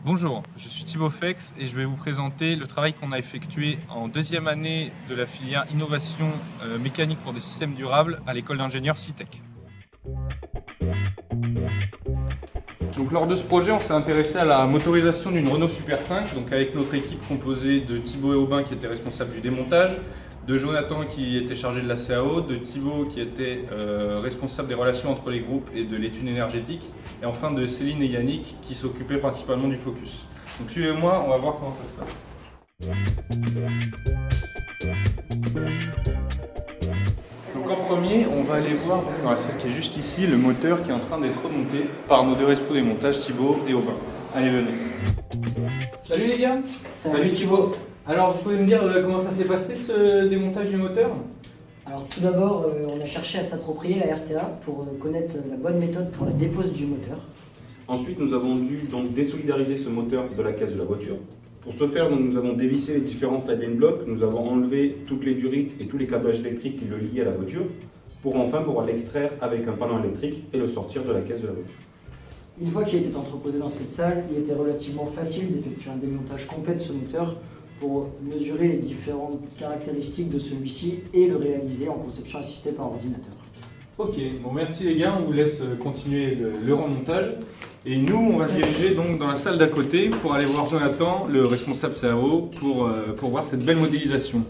Bonjour, je suis Thibaut Fex et je vais vous présenter le travail qu'on a effectué en deuxième année de la filière Innovation mécanique pour des systèmes durables à l'école d'ingénieurs CITEC. Donc, lors de ce projet, on s'est intéressé à la motorisation d'une Renault Super 5, donc avec notre équipe composée de Thibaut et Aubin qui était responsable du démontage, de Jonathan qui était chargé de la CAO, de Thibaut qui était responsable des relations entre les groupes et de l'étude énergétique, et enfin de Céline et Yannick qui s'occupaient principalement du focus. Donc suivez-moi, on va voir comment ça se passe. Donc en premier, on va aller voir dans la salle qui est juste ici le moteur qui est en train d'être remonté par nos deux respos démontage, Thibaut et Aubin. Allez, venez. Salut les gars. Salut Thibaut. Alors vous pouvez me dire comment ça s'est passé ce démontage du moteur? Alors tout d'abord, on a cherché à s'approprier la RTA pour connaître la bonne méthode pour la dépose du moteur. Ensuite, nous avons dû donc désolidariser ce moteur de la caisse de la voiture. Pour ce faire, nous avons dévissé les différents sliding blocks, nous avons enlevé toutes les durites et tous les câblages électriques qui le liaient à la voiture, pour enfin pouvoir l'extraire avec un panneau électrique et le sortir de la caisse de la voiture. Une fois qu'il était entreposé dans cette salle, il était relativement facile d'effectuer un démontage complet de ce moteur pour mesurer les différentes caractéristiques de celui-ci et le réaliser en conception assistée par ordinateur. Ok, bon merci les gars, on vous laisse continuer le remontage. Et nous, on va se diriger donc dans la salle d'à côté pour aller voir Jonathan, le responsable CAO, pour voir cette belle modélisation.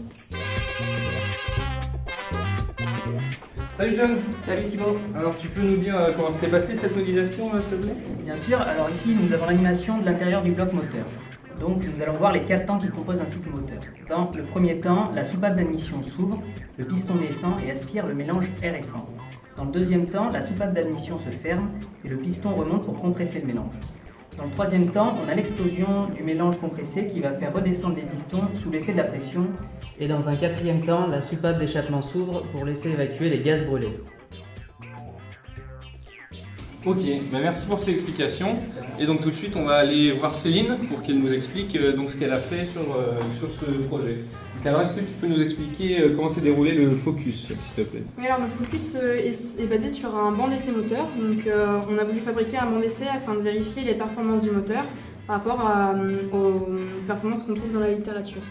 Salut John. Salut Thibaut. Alors tu peux nous dire comment s'est passée cette modélisation, s'il te plaît? Bien sûr, alors ici nous avons l'animation de l'intérieur du bloc moteur. Donc nous allons voir les 4 temps qui composent un cycle moteur. Dans le premier temps, la soupape d'admission s'ouvre, le piston descend et aspire le mélange air-essence. Dans le deuxième temps, la soupape d'admission se ferme et le piston remonte pour compresser le mélange. Dans le troisième temps, on a l'explosion du mélange compressé qui va faire redescendre les pistons sous l'effet de la pression. Et dans un quatrième temps, la soupape d'échappement s'ouvre pour laisser évacuer les gaz brûlés. Ok, merci pour ces explications. Et donc tout de suite, on va aller voir Céline pour qu'elle nous explique donc ce qu'elle a fait sur ce projet. Donc, alors, est-ce que tu peux nous expliquer comment s'est déroulé le focus, s'il te plaît? Oui, alors notre focus est basé sur un banc d'essai moteur. Donc on a voulu fabriquer un banc d'essai afin de vérifier les performances du moteur par rapport aux performances qu'on trouve dans la littérature.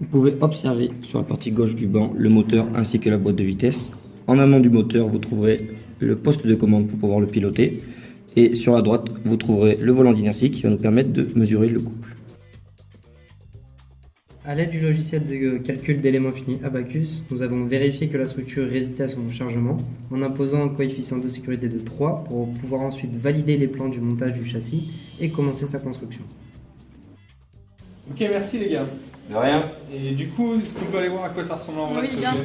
Vous pouvez observer sur la partie gauche du banc le moteur ainsi que la boîte de vitesse. En amont du moteur, vous trouverez le poste de commande pour pouvoir le piloter. Et sur la droite, vous trouverez le volant d'inertie qui va nous permettre de mesurer le couple. À l'aide du logiciel de calcul d'éléments finis Abacus, nous avons vérifié que la structure résistait à son chargement en imposant un coefficient de sécurité de 3 pour pouvoir ensuite valider les plans du montage du châssis et commencer sa construction. Ok, merci les gars. De rien. Et du coup, est-ce qu'on peut aller voir à quoi ça ressemble en vrai? Oui, s'il te bien. plaît?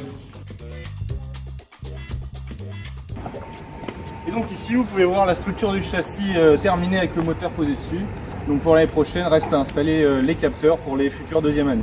Et donc ici, vous pouvez voir la structure du châssis terminée avec le moteur posé dessus. Donc pour l'année prochaine, reste à installer les capteurs pour les futures deuxième années.